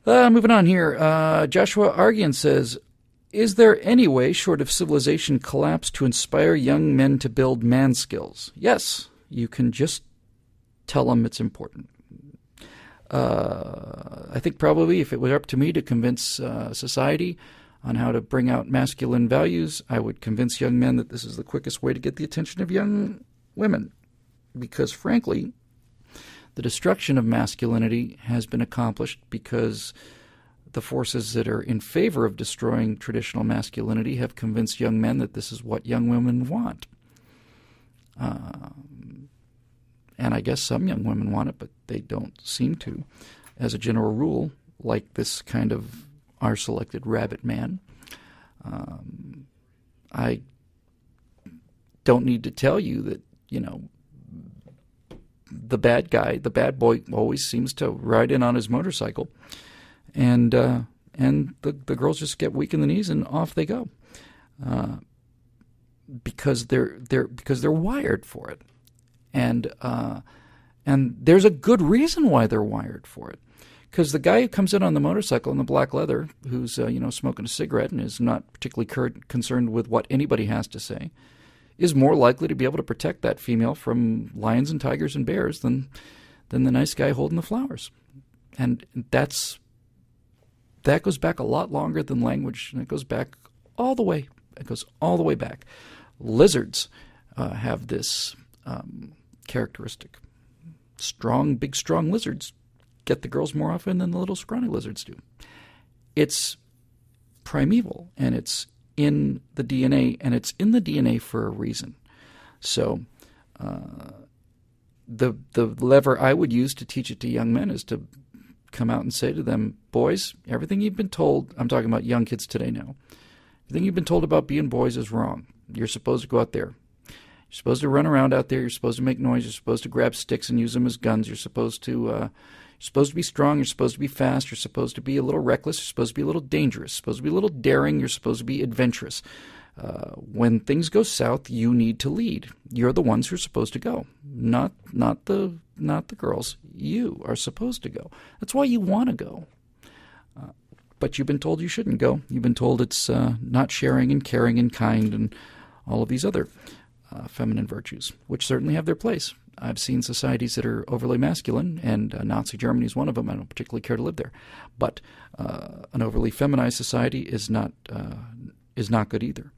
Moving on here. Joshua Argian says, is there any way, short of civilization collapse, to inspire young men to build man skills? Yes, you can just tell them it's important. I think probably if it were up to me to convince society on how to bring out masculine values, I would convince young men that this is the quickest way to get the attention of young women. Because frankly, the destruction of masculinity has been accomplished because the forces that are in favor of destroying traditional masculinity have convinced young men that this is what young women want. And I guess some young women want it, but they don't seem to. As a general rule, like this kind of our selected rabbit man, I don't need to tell you that, the bad guy, the bad boy, always seems to ride in on his motorcycle, and the girls just get weak in the knees and off they go, because they're wired for it. And there's a good reason why they're wired for it. Because the guy who comes in on the motorcycle in the black leather, who's smoking a cigarette and is not particularly concerned with what anybody has to say, is more likely to be able to protect that female from lions and tigers and bears than the nice guy holding the flowers. And that goes back a lot longer than language, and it goes back all the way. It goes all the way back. Lizards have this characteristic. Big, strong lizards get the girls more often than the little scrawny lizards do. It's primeval, and it's in the DNA, and it's in the DNA for a reason. So the lever I would use to teach it to young men is to come out and say to them, boys, everything you've been told, I'm talking about young kids today now, everything you've been told about being boys is wrong. You're supposed to go out there. You're supposed to run around out there. You're supposed to make noise. You're supposed to grab sticks and use them as guns. You're supposed to be strong. You're supposed to be fast. You're supposed to be a little reckless. You're supposed to be a little dangerous. You're supposed to be a little daring. You're supposed to be adventurous. When things go south, you need to lead. You're the ones who are supposed to go, not the girls. You are supposed to go. That's why you want to go. But you've been told you shouldn't go. You've been told it's not sharing and caring and kind and all of these other feminine virtues, which certainly have their place. I've seen societies that are overly masculine, and Nazi Germany is one of them. I don't particularly care to live there. But an overly feminized society is not good either.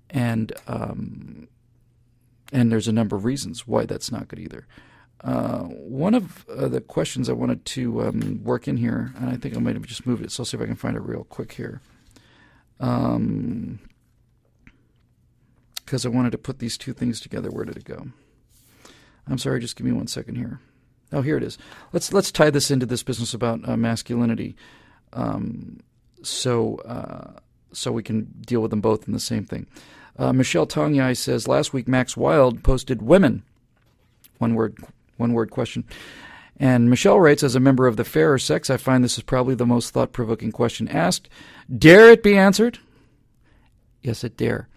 And there's a number of reasons why that's not good either. One of the questions I wanted to work in here, and I think I might have just moved it, so I'll see if I can find it real quick here. Because I wanted to put these two things together. Where did it go? I'm sorry, just give me 1 second here. Oh, here it is. Let's tie this into this business about masculinity, so we can deal with them both in the same thing. Michelle Tongyai says, last week Max Wild posted women, one word question. And Michelle writes, as a member of the fairer sex, I find this is probably the most thought-provoking question asked. Dare it be answered? Yes, it dare.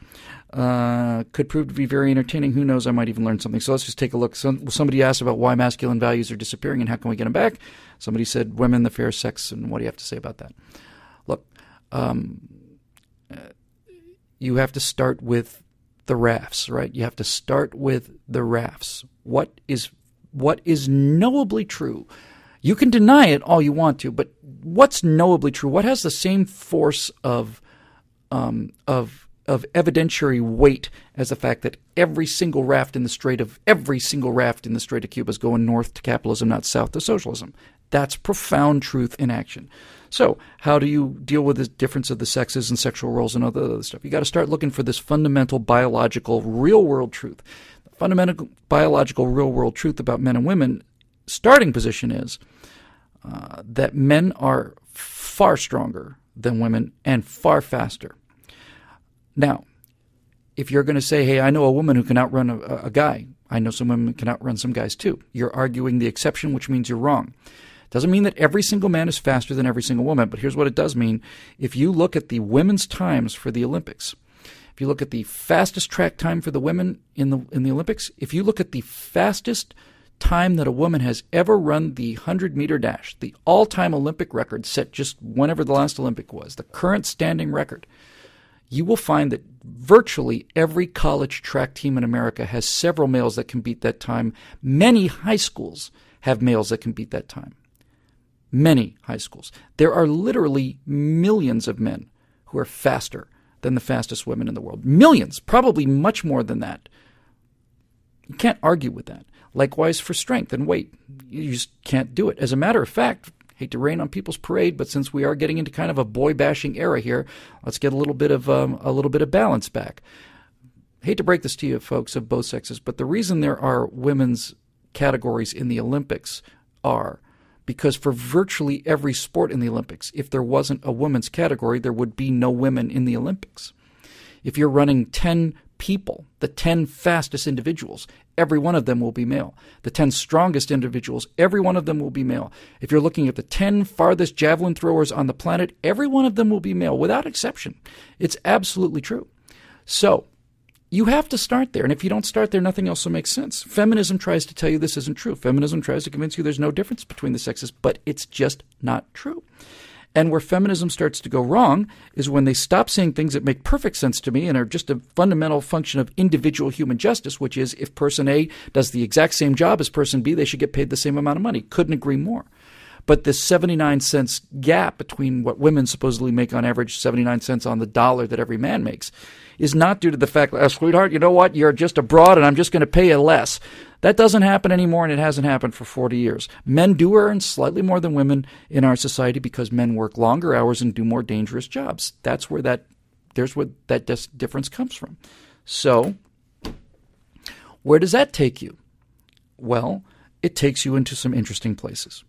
Could prove to be very entertaining. Who knows? I might even learn something. So let's just take a look. Somebody asked about why masculine values are disappearing and how can we get them back. Somebody said women, the fair sex, and what do you have to say about that? Look, you have to start with the rafts, right? You have to start with the rafts. What is knowably true? You can deny it all you want to, but what's knowably true? What has the same force of evidentiary weight as the fact that every single raft in the Strait of Cuba is going north to capitalism, not south to socialism? That's profound truth in action. So how do you deal with the difference of the sexes and sexual roles and all the other stuff? You got to start looking for this fundamental biological real-world truth. The fundamental biological real-world truth about men and women, starting position is that men are far stronger than women and far faster. Now, if you're going to say, hey, I know a woman who can outrun a guy, I know some women can outrun some guys too, you're arguing the exception, which means you're wrong. Doesn't mean that every single man is faster than every single woman, but here's what it does mean. If you look at the women's times for the Olympics, if you look at the fastest track time for the women in the Olympics, if you look at the fastest time that a woman has ever run the 100-meter dash, the all-time Olympic record set just whenever the last Olympic was, the current standing record, you will find that virtually every college track team in America has several males that can beat that time. Many high schools have males that can beat that time. Many high schools. There are literally millions of men who are faster than the fastest women in the world. Millions, probably much more than that. You can't argue with that. Likewise for strength and weight. You just can't do it. As a matter of fact, hate to rain on people's parade, but since we are getting into kind of a boy-bashing era here, let's get a little bit of balance back. Hate to break this to you, folks of both sexes, but the reason there are women's categories in the Olympics are because for virtually every sport in the Olympics, if there wasn't a women's category, there would be no women in the Olympics. If you're running 10 people, the 10 fastest individuals, every one of them will be male. The 10 strongest individuals, every one of them will be male. If you're looking at the 10 farthest javelin throwers on the planet, every one of them will be male, without exception. It's absolutely true. So you have to start there, and if you don't start there, nothing else will make sense. Feminism tries to tell you this isn't true. Feminism tries to convince you there's no difference between the sexes, but it's just not true. And where feminism starts to go wrong is when they stop saying things that make perfect sense to me and are just a fundamental function of individual human justice, which is if person A does the exact same job as person B, they should get paid the same amount of money. Couldn't agree more. But this 79 cents gap between what women supposedly make on average, 79 cents on the dollar that every man makes, is not due to the fact that, sweetheart, you know what, you're just a broad and I'm just going to pay you less. That doesn't happen anymore, and it hasn't happened for 40 years. Men do earn slightly more than women in our society because men work longer hours and do more dangerous jobs. There's where that difference comes from. So where does that take you? Well, it takes you into some interesting places.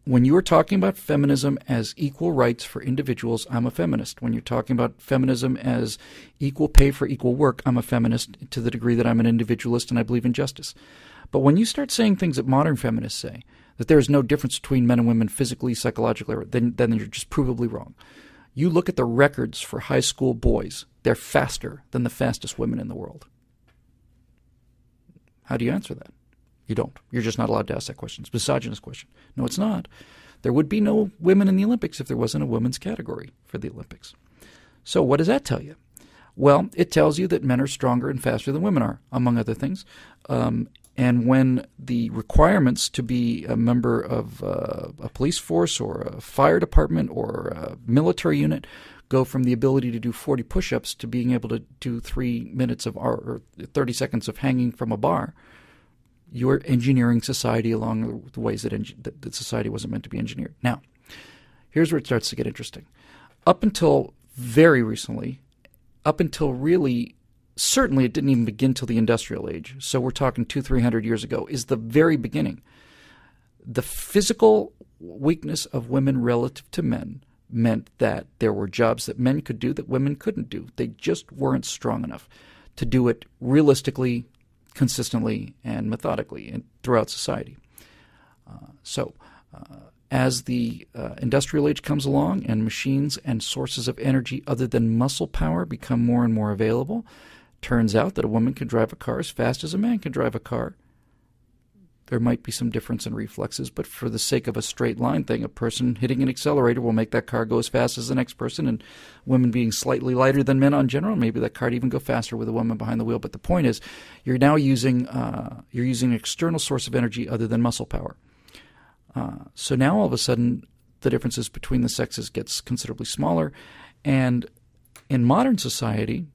When you are talking about feminism as equal rights for individuals, I'm a feminist. When you're talking about feminism as equal pay for equal work, I'm a feminist to the degree that I'm an individualist and I believe in justice. But when you start saying things that modern feminists say, that there is no difference between men and women physically, psychologically, then you're just provably wrong. You look at the records for high school boys, they're faster than the fastest women in the world. How do you answer that? You don't. You're just not allowed to ask that question. It's a misogynist question. No, it's not. There would be no women in the Olympics if there wasn't a women's category for the Olympics. So what does that tell you? Well, it tells you that men are stronger and faster than women are, among other things. And when the requirements to be a member of a police force or a fire department or a military unit go from the ability to do 40 push-ups to being able to do 3 minutes of or 30 seconds of hanging from a bar, you're engineering society along the ways that society wasn't meant to be engineered. Now, here's where it starts to get interesting. Up until very recently, certainly it didn't even begin till the industrial age, so we're talking 200-300 years ago, is the very beginning. The physical weakness of women relative to men meant that there were jobs that men could do that women couldn't do. They just weren't strong enough to do it realistically, consistently, and methodically throughout society. As the industrial age comes along and machines and sources of energy other than muscle power become more and more available, turns out that a woman can drive a car as fast as a man can drive a car. There might be some difference in reflexes, but for the sake of a straight line thing, a person hitting an accelerator will make that car go as fast as the next person, and women being slightly lighter than men on general, maybe that car would even go faster with a woman behind the wheel. But the point is, you're now using an external source of energy other than muscle power. So now all of a sudden, the differences between the sexes gets considerably smaller, and in modern society,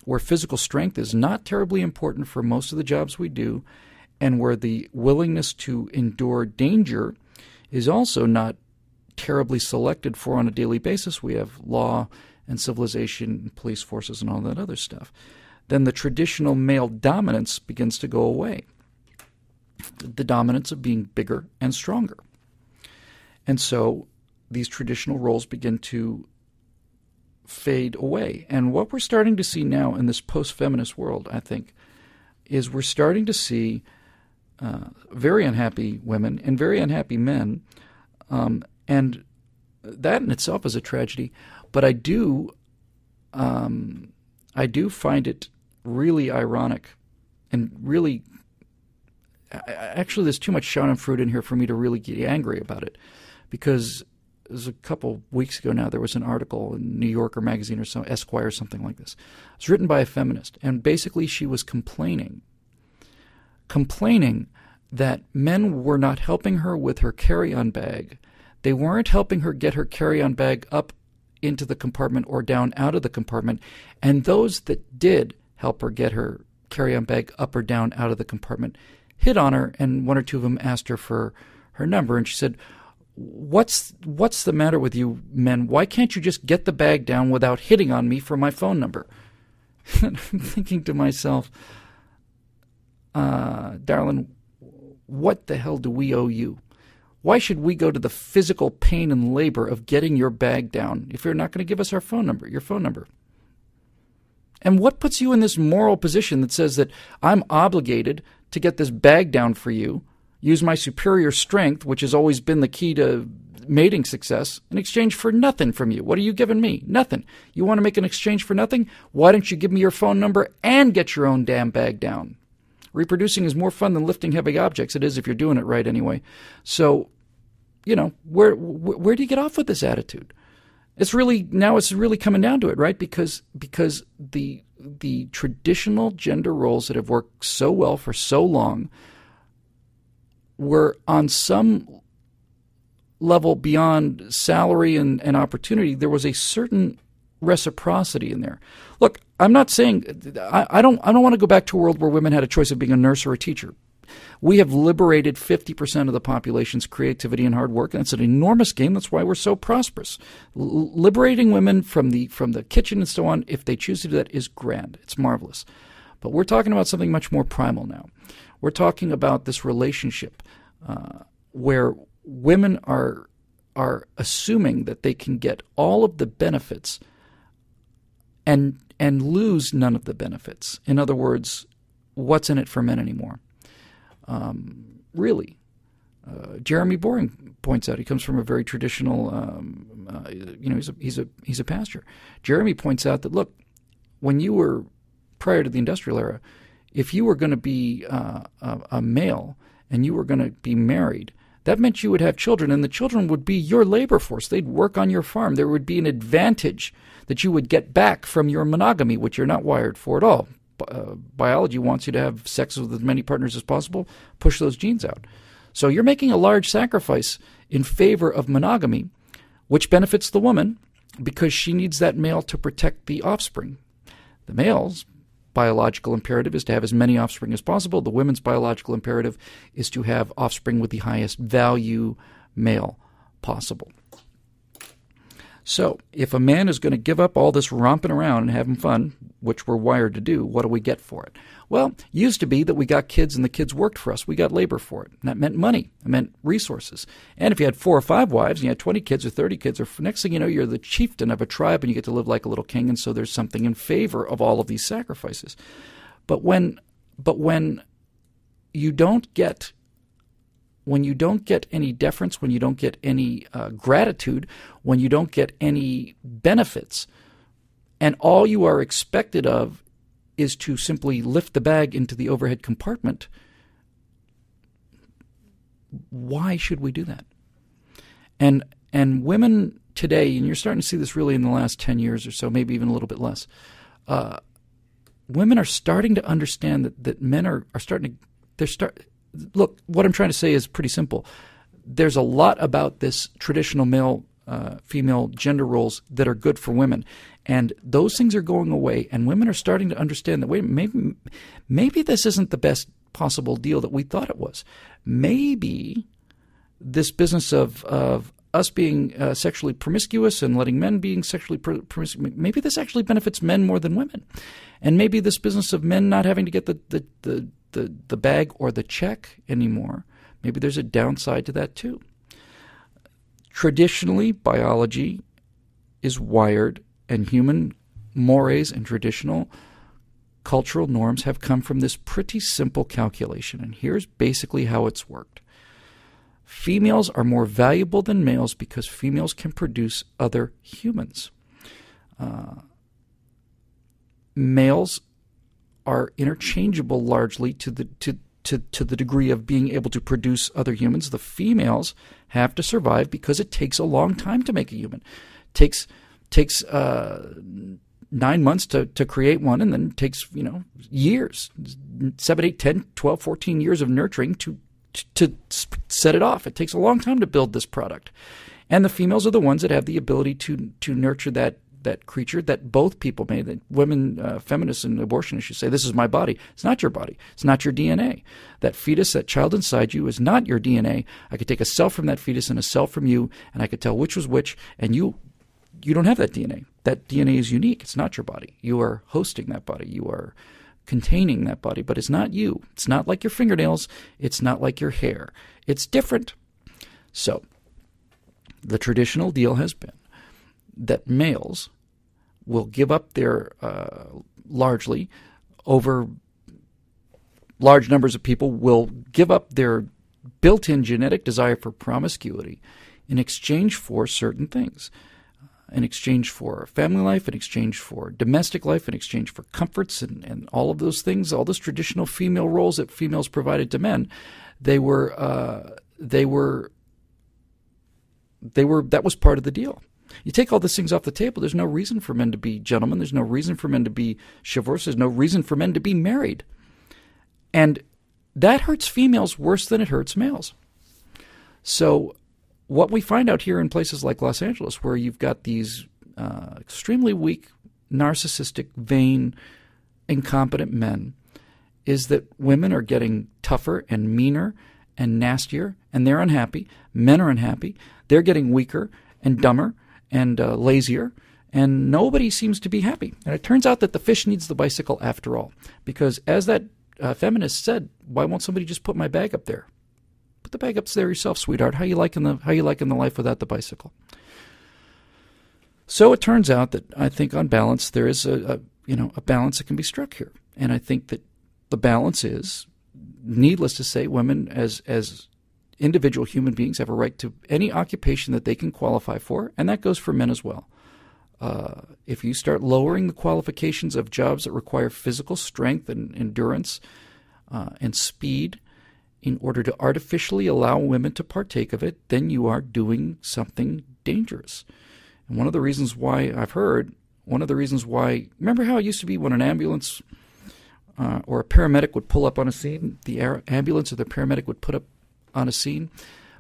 where physical strength is not terribly important for most of the jobs we do, and where the willingness to endure danger is also not terribly selected for on a daily basis. We have law and civilization and police forces and all that other stuff. Then the traditional male dominance begins to go away. The dominance of being bigger and stronger. And so these traditional roles begin to fade away. And what we're starting to see now in this post-feminist world, I think, is we're starting to see very unhappy women and very unhappy men, and that in itself is a tragedy. But I do find it really ironic and really, actually there's too much schadenfreude in here for me to really get angry about it, because it was a couple weeks ago now, there was an article in New Yorker magazine or so, Esquire or something like this. It was written by a feminist, and basically she was complaining that men were not helping her with her carry-on bag. They weren't helping her get her carry-on bag up into the compartment or down out of the compartment, and those that did help her get her carry-on bag up or down out of the compartment hit on her, and one or two of them asked her for her number, and she said, What's the matter with you men? Why can't you just get the bag down without hitting on me for my phone number? And I'm thinking to myself, darling, what the hell do we owe you? Why should we go to the physical pain and labor of getting your bag down if you're not going to give us your phone number? And what puts you in this moral position that says that I'm obligated to get this bag down for you, use my superior strength, which has always been the key to mating success, in exchange for nothing from you? What are you giving me? Nothing. You want to make an exchange for nothing? Why don't you give me your phone number and get your own damn bag down? Reproducing is more fun than lifting heavy objects. It is if you're doing it right anyway. So, where do you get off with this attitude? It's really coming down to it, right? Because the traditional gender roles that have worked so well for so long were on some level beyond salary and opportunity. There was a certain reciprocity in there. Look, I'm not saying I don't want to go back to a world where women had a choice of being a nurse or a teacher. We have liberated 50% of the population's creativity and hard work, and it's an enormous game. That's why we're so prosperous. Liberating women from the kitchen and so on, if they choose to do that, is grand. It's marvelous. But we're talking about something much more primal now. We're talking about this relationship where women are assuming that they can get all of the benefits and lose none of the benefits. In other words, what's in it for men anymore? Really. Jeremy Boring points out, he comes from a very traditional, he's a pastor. Jeremy points out that, look, when you were, prior to the industrial era, if you were going to be a male and you were going to be married, that meant you would have children, and the children would be your labor force. They'd work on your farm. There would be an advantage that you would get back from your monogamy, which you're not wired for at all. Biology wants you to have sex with as many partners as possible, push those genes out. So you're making a large sacrifice in favor of monogamy, which benefits the woman because she needs that male to protect the offspring. The male's biological imperative is to have as many offspring as possible. The women's biological imperative is to have offspring with the highest value male possible. So if a man is going to give up all this romping around and having fun, which we're wired to do, what do we get for it? Well, it used to be that we got kids and the kids worked for us. We got labor for it. And that meant money. It meant resources. And if you had 4 or 5 wives and you had 20 kids or 30 kids, or next thing you know, you're the chieftain of a tribe and you get to live like a little king. And so there's something in favor of all of these sacrifices. But when you don't get any deference, when you don't get any gratitude, when you don't get any benefits, and all you are expected of is to simply lift the bag into the overhead compartment, why should we do that? And women today, and you're starting to see this really in the last 10 years or so, maybe even a little bit less, women are starting to understand that men are starting to, look, what I'm trying to say is pretty simple. There's a lot about this traditional male-female gender roles that are good for women. And those things are going away, and women are starting to understand that, wait, maybe this isn't the best possible deal that we thought it was. Maybe this business of us being sexually promiscuous and letting men being sexually promiscuous, maybe this actually benefits men more than women. And maybe this business of men not having to get the bag or the check anymore, maybe there's a downside to that too. Traditionally, biology is wired, and human mores and traditional cultural norms have come from this pretty simple calculation. And here's basically how it's worked. Females are more valuable than males because females can produce other humans. Males are interchangeable largely to the degree of being able to produce other humans. The females have to survive because it takes a long time to make a human. It takes 9 months to create one, and then it takes years, 7, 8, 10, 12, 14 years of nurturing to set it off. It takes a long time to build this product. And the females are the ones that have the ability to nurture that creature that both people made. That women, feminists and abortionists should say, this is my body. It's not your body. It's not your DNA. That fetus, that child inside you is not your DNA. I could take a cell from that fetus and a cell from you, and I could tell which was which, and you don't have that DNA. That DNA is unique. It's not your body. You are hosting that body. You are containing that body, but it's not you. It's not like your fingernails. It's not like your hair. It's different. So the traditional deal has been that males will give up their, largely, over large numbers of people will give up their built-in genetic desire for promiscuity in exchange for certain things. In exchange for family life, in exchange for domestic life, in exchange for comforts and all of those things, all those traditional female roles that females provided to men, that was part of the deal. You take all these things off the table, there's no reason for men to be gentlemen, there's no reason for men to be chivalrous, there's no reason for men to be married. And that hurts females worse than it hurts males. So what we find out here in places like Los Angeles, where you've got these extremely weak, narcissistic, vain, incompetent men, is that women are getting tougher and meaner and nastier, and they're unhappy. Men are unhappy. They're getting weaker and dumber and lazier, and nobody seems to be happy. And it turns out that the fish needs the bicycle after all, because as that feminist said, why won't somebody just put my bag up there? Put the bag up there yourself, sweetheart. How you liking the life without the bicycle? So it turns out that I think on balance there is a balance that can be struck here, and I think that the balance is, needless to say, women as individual human beings have a right to any occupation that they can qualify for, and that goes for men as well. If you start lowering the qualifications of jobs that require physical strength and endurance and speed in order to artificially allow women to partake of it, then you are doing something dangerous. And one of the reasons why remember how it used to be when an ambulance or a paramedic would pull up on a scene, the ambulance or the paramedic would put up on a scene,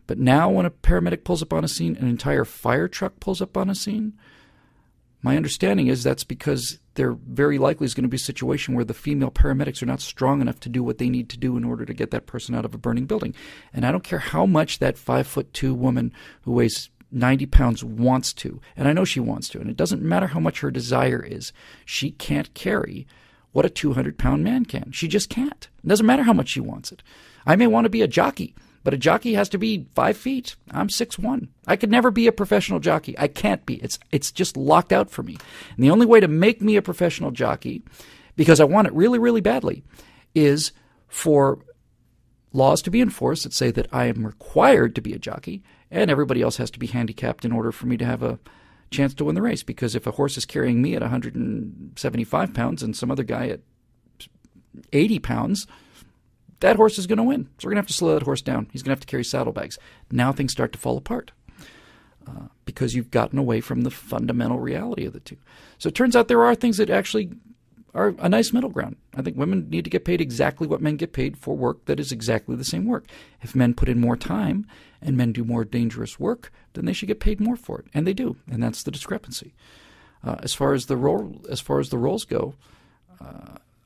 but now when a paramedic pulls up on a scene, an entire fire truck pulls up on a scene? My understanding is that's because there very likely is going to be a situation where the female paramedics are not strong enough to do what they need to do in order to get that person out of a burning building. And I don't care how much that 5'2" woman who weighs 90 pounds wants to, and I know she wants to, and it doesn't matter how much her desire is, she can't carry what a 200-pound man can. She just can't. It doesn't matter how much she wants it. I may want to be a jockey, but a jockey has to be 5 feet. I'm 6'1". I could never be a professional jockey. I can't be. It's just locked out for me. And the only way to make me a professional jockey, because I want it really, really badly, is for laws to be enforced that say that I am required to be a jockey, and everybody else has to be handicapped in order for me to have a chance to win the race. Because if a horse is carrying me at 175 pounds and some other guy at 80 pounds, that horse is going to win. So we're going to have to slow that horse down. He's going to have to carry saddlebags. Now things start to fall apart because you've gotten away from the fundamental reality of the two. So it turns out there are things that actually are a nice middle ground. I think women need to get paid exactly what men get paid for work that is exactly the same work. If men put in more time and men do more dangerous work, then they should get paid more for it, and they do, and that's the discrepancy. As far as the roles go,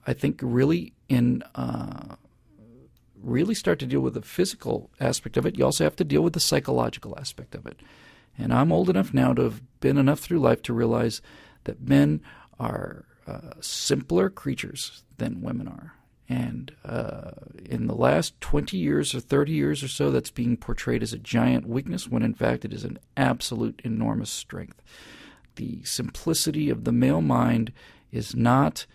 I think really start to deal with the physical aspect of it. You also have to deal with the psychological aspect of it. And I'm old enough now to have been enough through life to realize that men are simpler creatures than women are. And in the last 20 years or 30 years or so, that's being portrayed as a giant weakness, when in fact it is an absolute enormous strength. The simplicity of the male mind is not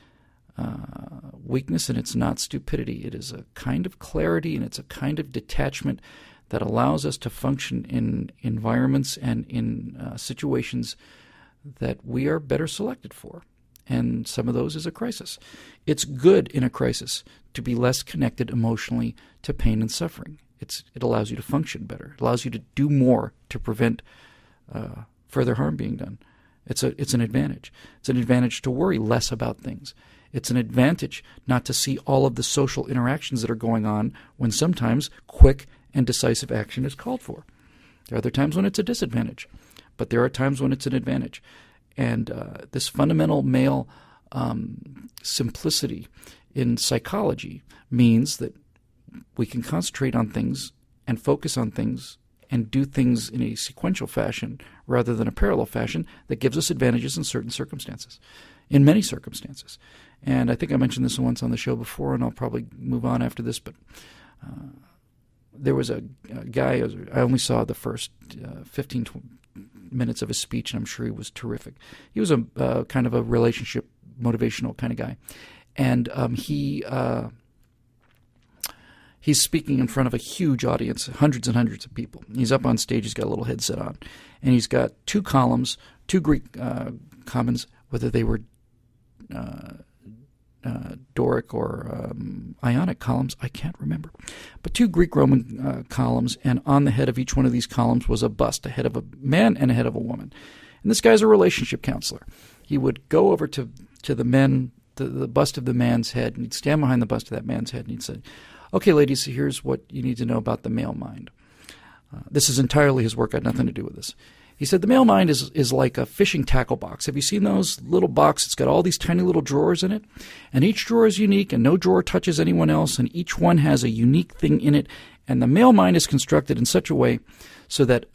weakness, and it's not stupidity. It is a kind of clarity, and it's a kind of detachment that allows us to function in environments and in situations that we are better selected for. and some of those is a crisis. It's good in a crisis to be less connected emotionally to pain and suffering. It allows you to function better. It allows you to do more to prevent further harm being done. It's an advantage. It's an advantage to worry less about things. It's an advantage not to see all of the social interactions that are going on when sometimes quick and decisive action is called for. There are other times when it's a disadvantage, but there are times when it's an advantage. And this fundamental male simplicity in psychology means that we can concentrate on things and focus on things and do things in a sequential fashion rather than a parallel fashion that gives us advantages in certain circumstances, in many circumstances. And I think I mentioned this once on the show before, and I'll probably move on after this, but there was a guy, I only saw the first 15 minutes of his speech, and I'm sure he was terrific. He was a kind of a relationship motivational kind of guy. And he's speaking in front of a huge audience, hundreds and hundreds of people. He's up on stage, he's got a little headset on, and he's got two columns, two Greek commons, whether they were Doric or Ionic columns, I can't remember. But two Greek-Roman columns, and on the head of each one of these columns was a bust, a head of a man and a head of a woman. And this guy's a relationship counselor. He would go over to the men, the bust of the man's head, and he'd stand behind the bust of that man's head, and he'd say, "Okay, ladies, here's what you need to know about the male mind." This is entirely his work. I had nothing to do with this. He said the male mind is like a fishing tackle box. Have you seen those little boxes? It's got all these tiny little drawers in it, and each drawer is unique, and no drawer touches anyone else, and each one has a unique thing in it. And the male mind is constructed in such a way so that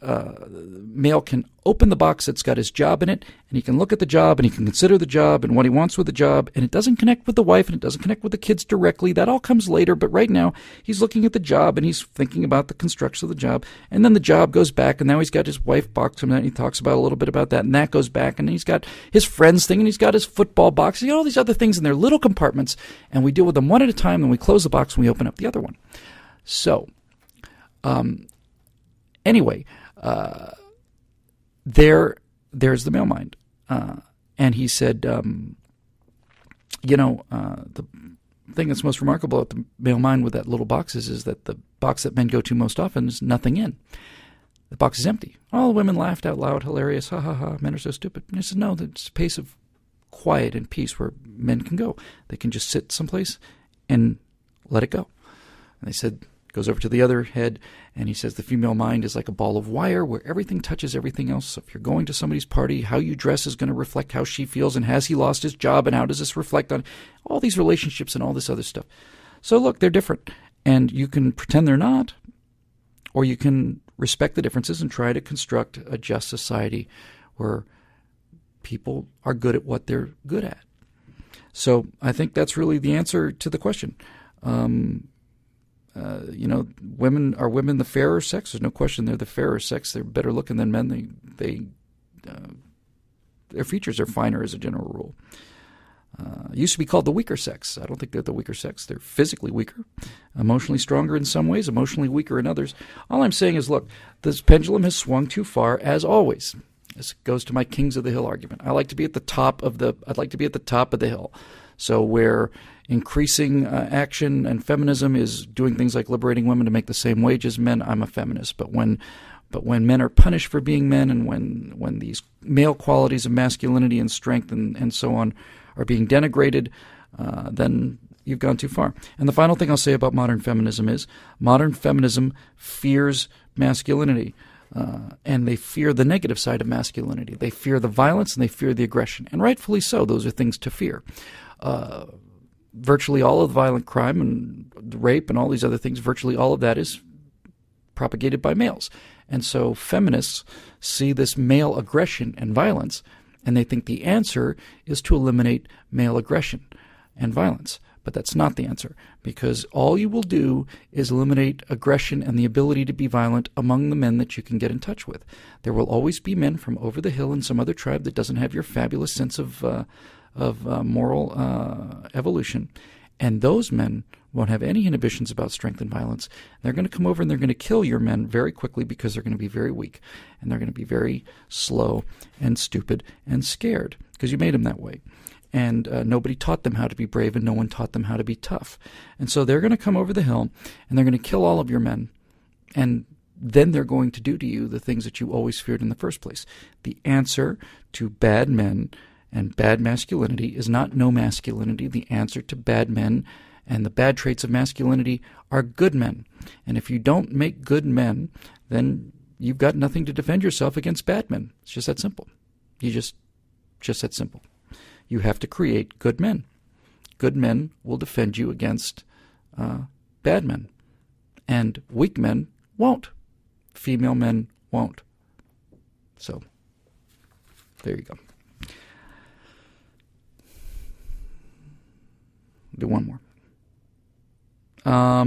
male can open the box that's got his job in it, and he can look at the job, and he can consider the job and what he wants with the job, and it doesn't connect with the wife, and it doesn't connect with the kids directly. That all comes later, but right now he's looking at the job, and he's thinking about the construction of the job, and then the job goes back, and now he's got his wife box, and he talks about a little bit about that, and that goes back, and he's got his friends thing, and he's got his football box, and all these other things in their little compartments, and we deal with them one at a time, and we close the box, and we open up the other one. So, anyway, there's the male mind. And he said, the thing that's most remarkable about the male mind with that little box is that the box that men go to most often is nothing in. The box is empty. All the women laughed out loud, hilarious, ha ha ha, men are so stupid. And he said, no, it's a pace of quiet and peace where men can go. They can just sit someplace and let it go. And they said, goes over to the other head, and he says the female mind is like a ball of wire where everything touches everything else. So if you're going to somebody's party, how you dress is going to reflect how she feels, and has he lost his job, and how does this reflect on all these relationships and all this other stuff. So look, they're different, and you can pretend they're not, or you can respect the differences and try to construct a just society where people are good at what they're good at. So I think that's really the answer to the question. Women the fairer sex? There's no question they're the fairer sex. They're better looking than men. Their features are finer as a general rule. Used to be called the weaker sex. I don't think they're the weaker sex. They're physically weaker, emotionally stronger in some ways, emotionally weaker in others. All I'm saying is, look, this pendulum has swung too far, as always. This goes to my Kings of the Hill argument. I'd like to be at the top of the hill. So where increasing action and feminism is doing things like liberating women to make the same wage as men, I'm a feminist. But when men are punished for being men, and when these male qualities of masculinity and strength and so on are being denigrated, then you've gone too far. And the final thing I'll say about modern feminism is modern feminism fears masculinity. And they fear the negative side of masculinity. They fear the violence, and they fear the aggression. And rightfully so. Those are things to fear. Virtually all of the violent crime and rape and all these other things, virtually all of that is propagated by males. And so feminists see this male aggression and violence, and they think the answer is to eliminate male aggression and violence. But that's not the answer, because all you will do is eliminate aggression and the ability to be violent among the men that you can get in touch with. There will always be men from over the hill in some other tribe that doesn't have your fabulous sense of moral evolution, and those men won't have any inhibitions about strength and violence. They're going to come over and they're going to kill your men very quickly, because they're going to be very weak, and they're going to be very slow and stupid and scared, because you made them that way. and nobody taught them how to be brave, and no one taught them how to be tough. And so they're going to come over the hill, and they're going to kill all of your men, and then they're going to do to you the things that you always feared in the first place. The answer to bad men and bad masculinity is not no masculinity. The answer to bad men and the bad traits of masculinity are good men. And if you don't make good men, then you've got nothing to defend yourself against bad men. It's just that simple. Just that simple. You have to create good men. Good men will defend you against bad men. And weak men won't. Female men won't. So, there you go. Do one more.